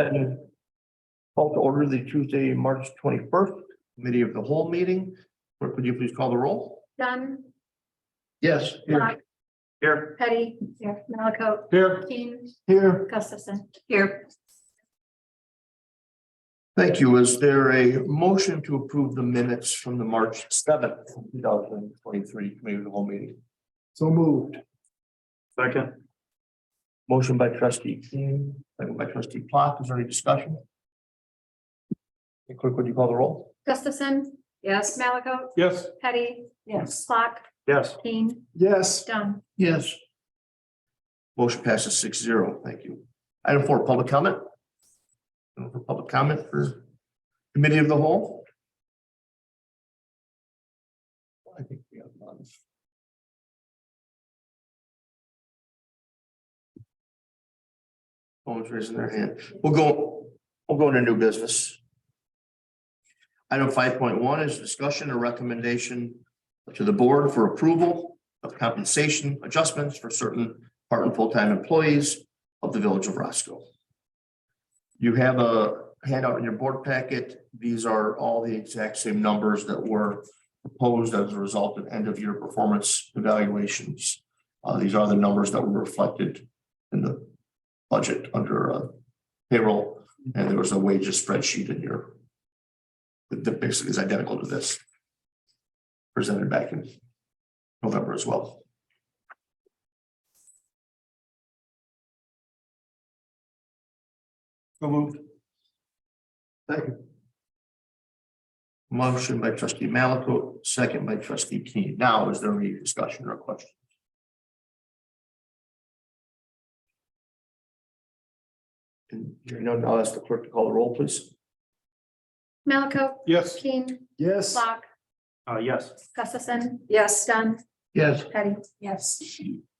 And call to order the Tuesday, March 21st, committee of the whole meeting. Clerk, would you please call the roll? Dunn. Yes. Black. Here. Petty. Here. Malaco. Here. Keen. Here. Gustafson. Here. Thank you. Is there a motion to approve the minutes from the March 7th, 2023 committee of the whole meeting? So moved. Second. Motion by trustee King, second by trustee Plot. Is there any discussion? Clerk, would you call the roll? Gustafson. Yes. Malaco. Yes. Petty. Yes. Black. Yes. Keen. Yes. Dunn. Yes. Motion passes 6-0. Thank you. Item 4, public comment. For public comment for committee of the whole. I think we have none. No one's raising their hand. We'll go into new business. Item 5.1 is discussion or recommendation to the board for approval of compensation adjustments for certain part and full-time employees of the village of Roscoe. You have a handout in your board packet. These are all the exact same numbers that were proposed as a result of end of year performance evaluations. These are the numbers that were reflected in the budget under payroll, and there was a wages spreadsheet in your that basically is identical to this presented back in November as well. So moved. Thank you. Motion by trustee Malaco, second by trustee Keen. Now, is there any discussion or question? And hearing none, I'll ask the clerk to call the roll, please. Malaco. Yes. Keen. Yes. Black. Yes. Gustafson. Yes. Dunn. Yes. Petty. Yes.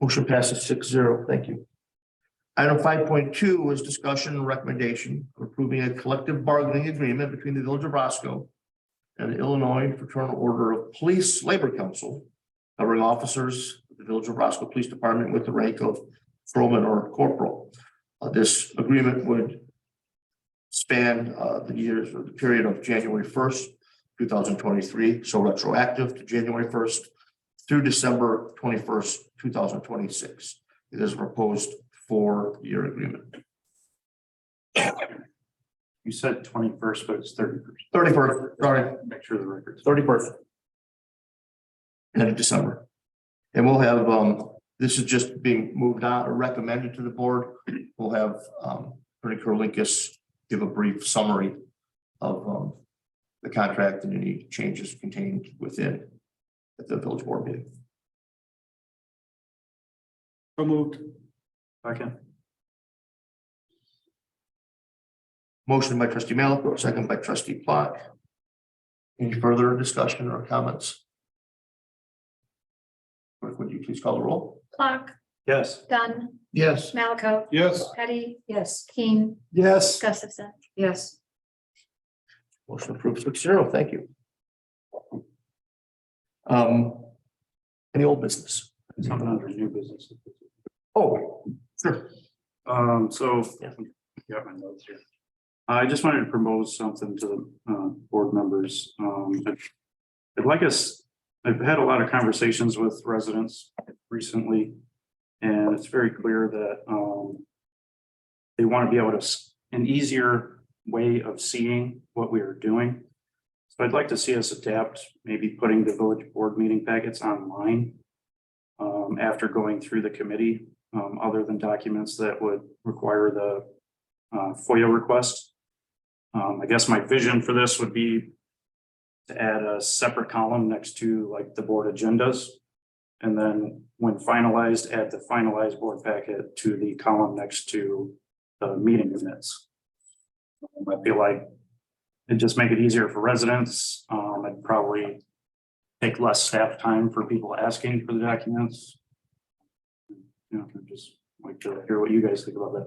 Motion passes 6-0. Thank you. Item 5.2 is discussion and recommendation of approving a collective bargaining agreement between the village of Roscoe and the Illinois Fraternal Order of Police Labor Council, covering officers of the village of Roscoe Police Department with the rank of patrolman or corporal. This agreement would span the years or the period of January 1st, 2023, so retroactive to January 1st through December 21st, 2026. It is a proposed 4-year agreement. You said 21st, but it's 31st. 31st, sorry, Make sure the record's 31st. End of December. And we'll have, this is just being moved on or recommended to the board. We'll have Attorney Kurlinkus give a brief summary of the contract and any changes contained within at the village board meeting. So moved. second. Motion by trustee Malaco, second by trustee Plot. Any further discussion or comments? Clerk, would you please call the roll? Black. Yes. Dunn. Yes. Malaco. Yes. Petty. Yes. Keen. Yes. Gustafson. Yes. Motion approved 6-0. Thank you. Any old business? Something under new business. Oh, sure. So Yeah. got my notes here. I just wanted to propose something to the board members. I'd like us, I've had a lot of conversations with residents recently, and it's very clear that they want to be able to an easier way of seeing what we are doing. So I'd like to see us adapt, maybe putting the village board meeting packets online after going through the committee, other than documents that would require the FOIA request. I guess my vision for this would be to add a separate column next to like the board agendas. And then when finalized, add the finalized board packet to the column next to the meeting minutes. I feel like it'd just make it easier for residents. I'd probably take less staff time for people asking for the documents. You know, I'd just like to hear what you guys think about that.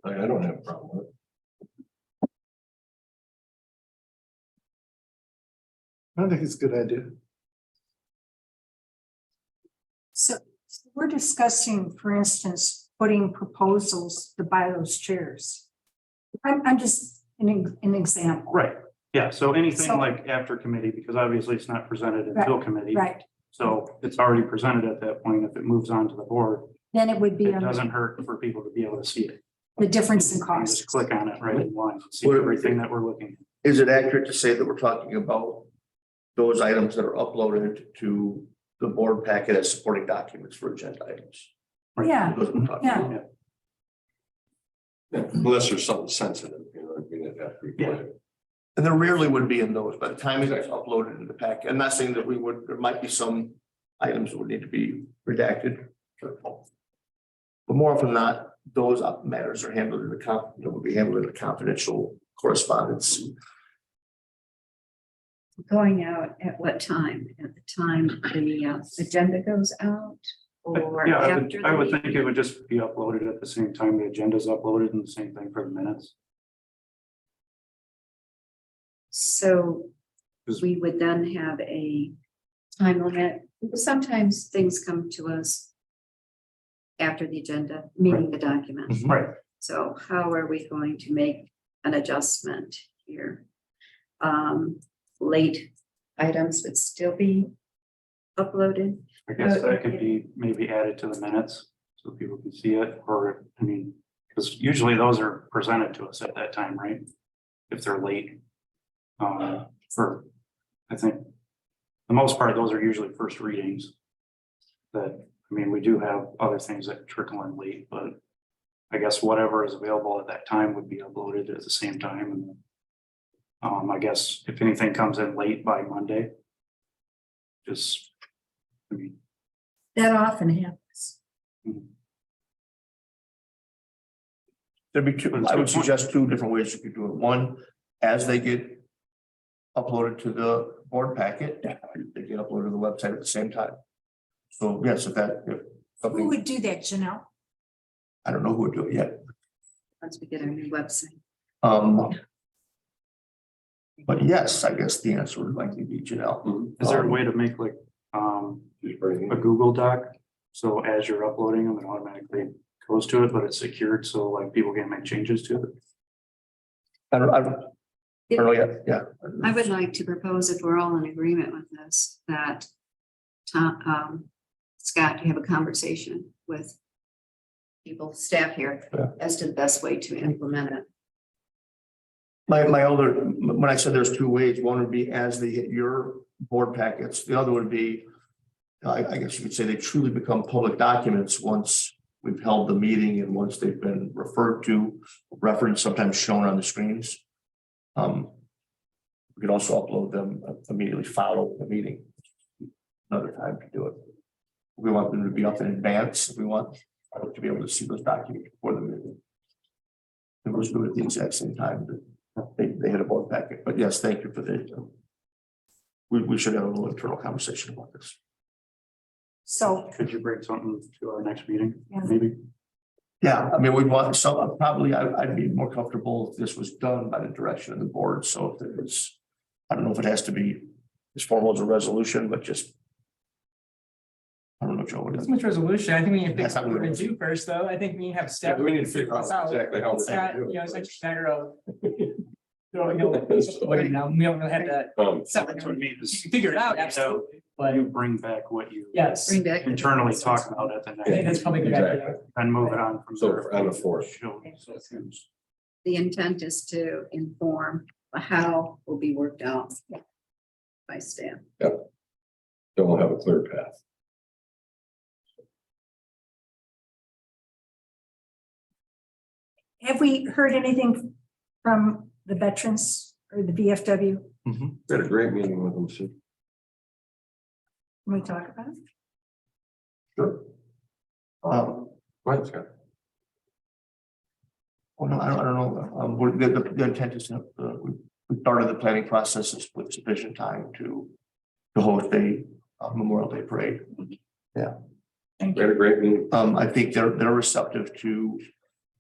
I don't have a problem with it. I think it's a good idea. So we're discussing, for instance, putting proposals to buy those chairs. I'm just an example. Right, yeah, so anything So- like after committee, because obviously it's not presented until committee. Right, So it's already presented at that point. If it moves on to the board, then it would be it under doesn't hurt for people to be able to see it. the difference in You can cost. just click on it right in line, and see What- everything that we're looking at. Is it accurate to say that we're talking about those items that are uploaded to the board packet as supporting documents for agenda items? Right. Yeah, Those we're talking yeah. about. Yeah, unless there's something sensitive, you know, I mean, it'd have to be. Yeah. And there rarely would be in those by the time it's uploaded in the packet. I'm not saying that we would, there might be some items that would need to be redacted. But more often than not, those matters are handled in the will be handled in a confidential correspondence. Going out at what time? At the time the agenda goes out or Yeah, after? I the would think meeting? it would just be uploaded at the same time the agenda is uploaded, and the same thing for the minutes. So 'Cause- we would then have a time limit. Sometimes things come to us after the agenda, meeting the document. Right, So how are we going to make an adjustment here? Late items would still be uploaded. I guess that could be maybe added to the minutes so people can see it, or, I mean, because usually those are presented to us at that time, right? If they're late. For, I think, the most part, those are usually first readings. That, I mean, we do have other things that trickle in late, but I guess whatever is available at that time would be uploaded at the same time, and I guess if anything comes in late by Monday, just, I mean, That often happens. There'd be two, I would suggest two different ways you could do it. One, as they get uploaded to the board packet, they get uploaded to the website at the same time. So yes, if Who something, would do that, Janelle? I don't know who would do it yet. Once we get our new website. But yes, I guess the answer would likely be Janelle. is there a way to make like, a Google Doc? So as you're uploading them, it automatically goes to it, but it's secured, so like people can make changes to it. I don't know yet, yeah. I would like to propose, if we're all in agreement with this, that Tom, Scott, you have a conversation with people, staff here, Yeah. as to the best way to implement it. My other, when I said there's two ways, one would be as they hit your board packets, the other would be, I guess you could say they truly become public documents once we've held the meeting and once they've been referred to, referenced, sometimes shown on the screens. We could also upload them immediately follow the meeting. Another time to do it. We want them to be up in advance. We want to be able to see those documents before the meeting. It was do it at the exact same time that they hit a board packet. But yes, thank you for the. We should have a little internal conversation about this. So, Could you bring something to our next meeting, Yeah. maybe? Yeah, I mean, we'd want some, probably I'd be more comfortable if this was done by the direction of the board. So if it was, I don't know if it has to be as formal as a resolution, but just. I don't know, Joe. what It's is- much resolution. I think we need to figure That's out not what we're what gonna do first, though. I think we need to have staff. We need to figure out exactly how. It's we're not, gonna do you know, it it's like first. a matter of. Now, we don't really have that. That's what I mean, You is can figure it out, absolutely, but you bring back what you yes, Bring back. internally talk about at the I think that's next, probably a good Exactly. idea. and move it on from So there. on the fourth. Show- The intent is to inform how will be worked out by staff. Then we'll have a clear path. have we heard anything from the veterans or the VFW? We had a great meeting with them, Sue. Can we talk about it? Sure. Go ahead, Scott. Well, no, I don't know. The intent is to, we started the planning processes with sufficient time to host a Memorial Day parade. Thank We you. had a great meeting. I think they're receptive to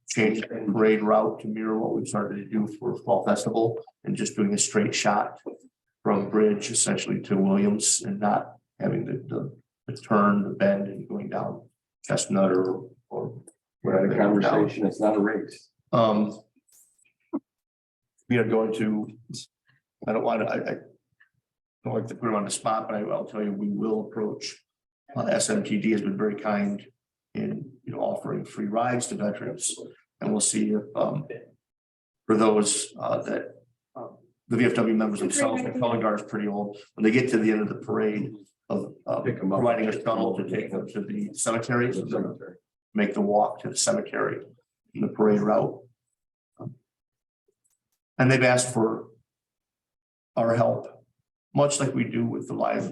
change the parade route to mirror what we started to do for Fall Festival and just doing a straight shot from Bridge essentially to Williams and not having the turn, the bend and going down Chestnut or. We're at a conversation, it's not a race. We are going to, I don't want to, I don't like to put them on the spot, but I'll tell you, we will approach. SMTD has been very kind in, offering free rides to veterans. And we'll see if, for those, that, the VFW members themselves, the color guard is pretty old. When they get to the end of the parade of, Pick 'em up. providing a shuttle to take them to the cemetery. Make the walk to the cemetery in the parade route. And they've asked for our help, much like we do with the Lions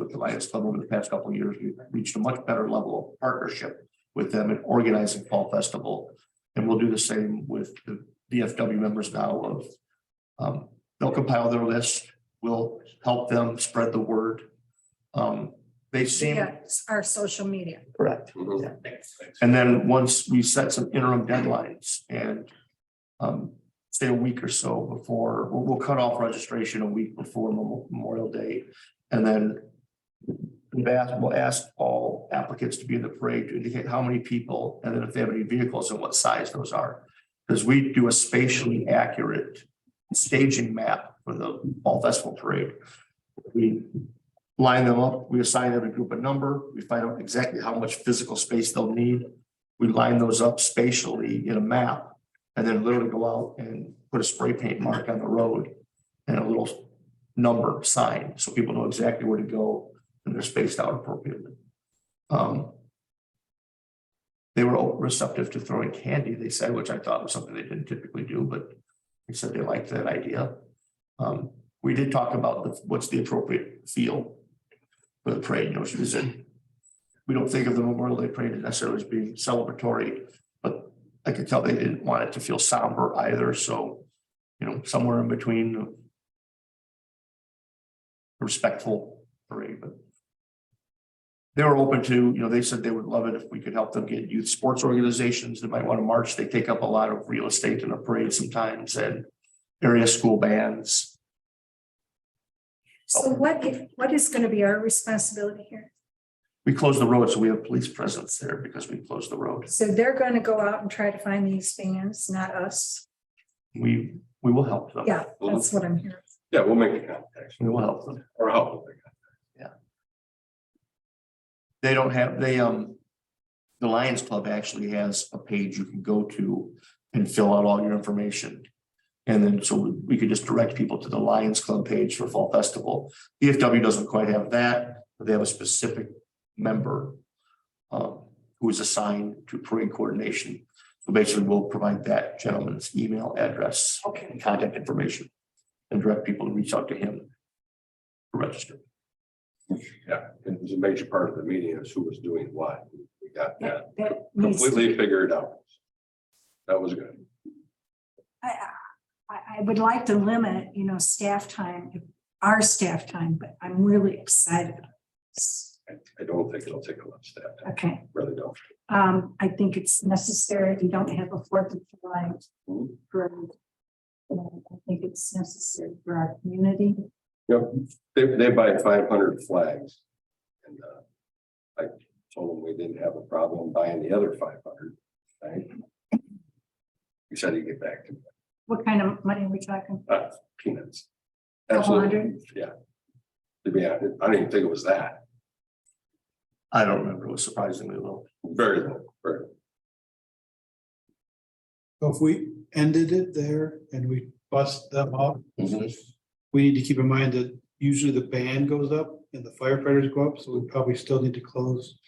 Club over the past couple of years. We've reached a much better level of partnership with them in organizing Fall Festival. And we'll do the same with the VFW members now of, they'll compile their list. We'll help them spread the word. They seem. Yeah, it's our social media. Correct. Mhm. And then once we set some interim deadlines and say a week or so before, we'll cut off registration a week before Memorial Day. And then we'll ask all applicants to be in the parade to indicate how many people, and then if they have any vehicles and what size those are. Because we do a spatially accurate staging map for the Fall Festival Parade. We line them up, we assign every group a number, we find out exactly how much physical space they'll need. We line those up spatially in a map and then literally go out and put a spray paint mark on the road and a little number sign so people know exactly where to go and they're spaced out appropriately. They were receptive to throwing candy, they said, which I thought was something they didn't typically do, but they said they liked that idea. We did talk about what's the appropriate feel for the parade, we don't think of the Memorial Day parade necessarily as being celebratory, but I could tell they didn't want it to feel somber either. So, somewhere in between a respectful parade, but they were open to, they said they would love it if we could help them get youth sports organizations that might want to march. They take up a lot of real estate in a parade sometimes, and area school bands. So what is going to be our responsibility here? We close the road, so we have police presence there because we closed the road. So they're going to go out and try to find these fans, not us. We will help them. Yeah, that's what I'm hearing. Yeah, we'll make the contact We will help them. or help them. They don't have, the Lions Club actually has a page you can go to and fill out all your information. And then so we could just direct people to the Lions Club page for Fall Festival. VFW doesn't quite have that, but they have a specific member who is assigned to parade coordination. So basically we'll provide that gentleman's email address and contact information and direct people to reach out to him to register. Yeah, it was a major part of the meeting is who was doing what. We got that That needs to completely be- figured out. That was good. I would like to limit, staff time, our staff time, but I'm really excited. I don't think it'll take a lot of staff. time. Okay, Really don't. I think it's necessary. We don't have a 4th of July Mhm. parade. I think it's necessary for our community. Yep, they buy 500 flags. And I told them we didn't have a problem buying the other 500. Right? He said he'd get back to me. What kind of money are we talking? Peanuts. Couple Absolutely, hundred? yeah. To be honest, I didn't even think it was that. I don't remember, it was surprisingly low. Very low, very low. So if we ended it there and we bust them up, Mhm. we need to keep in mind that usually the band goes up and the firefighters go up, so we probably still need to close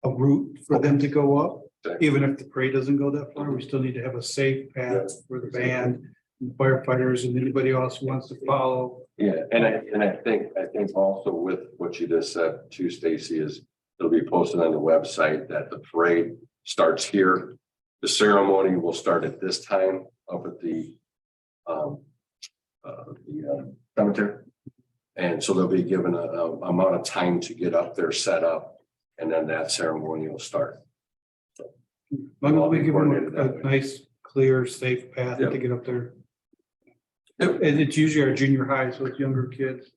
a route for them to go up. Even if the parade doesn't go that far, we still need to have a safe path for the band, and the firefighters and anybody else who wants to follow. Yeah, and I think also with what you just said too, Stacy, is it'll be posted on the website that the parade starts here. The ceremony will start at this time up at the cemetery. And so they'll be given a amount of time to get up there, set up, and then that ceremony will start. But we give them a nice, clear, safe path Yep. to get up there. Yep. And it's usually our junior high, so it's younger kids.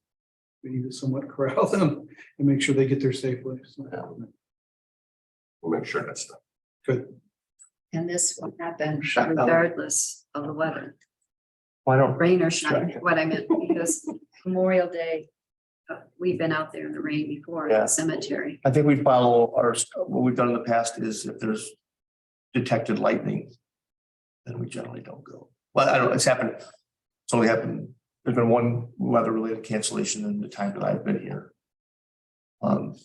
We need to somewhat corral them and make sure they get there safely. So We'll make sure that's done. Good. And this will happen Shut up. regardless of the weather, Why don't, rain or shine, what I meant, because Memorial Day, we've been out there in the rain before in Yeah. the cemetery. I think we follow what we've done in the past is if there's detected lightning, then we generally don't go. Well, I don't, it's happened. It's only happened, there's been one weather related cancellation in the time that I've been here. And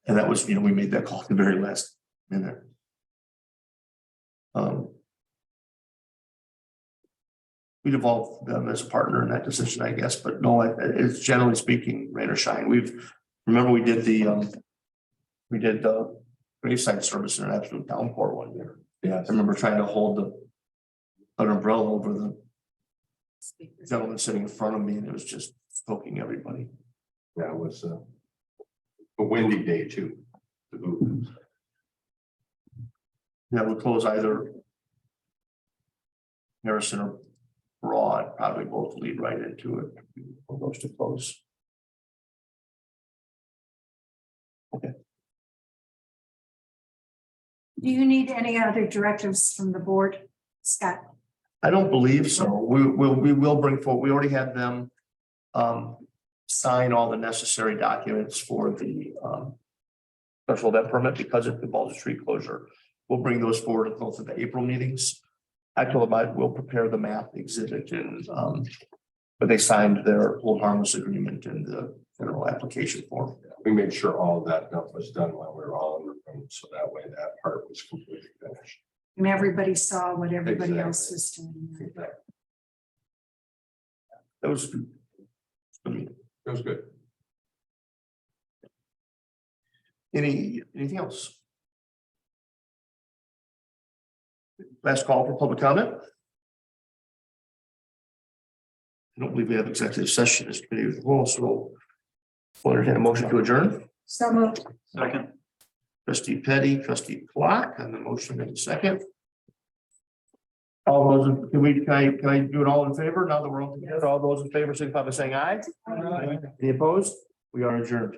that was, we made that call at the very last minute. We'd involve them as a partner in that decision, I guess, but no, it's generally speaking, rain or shine. Remember we did the graveside service in an absolute downpour one year. Yeah. I remember trying to hold an umbrella over the gentleman sitting in front of me and it was just soaking everybody. Yeah, it was a windy day too. Yeah, we'll close either Harrison or Broad, probably both lead right into it. For those to close. Do you need any other directives from the board, Scott? I don't believe so. We will bring forward, we already had them sign all the necessary documents for the special event permit because it involves a street closure. We'll bring those forward at both of the April meetings. I told them we'll prepare the map exhibit and but they signed their hold harmless agreement in the federal application form. We made sure all of that stuff was done while we were all in the room, so that way that part was completely finished. And everybody saw what everybody Exactly. else was doing. That was good. It was good. Anything else? Last call for public comment. I don't believe we have executive session as committee of the whole, so we'll entertain a motion to adjourn. So moved. Second. Trustee Petty, trustee Clock, and the motion in a second. All those, can I do it all in favor now that we're all together? All those in favor, signify by saying aye. Any opposed? We are adjourned.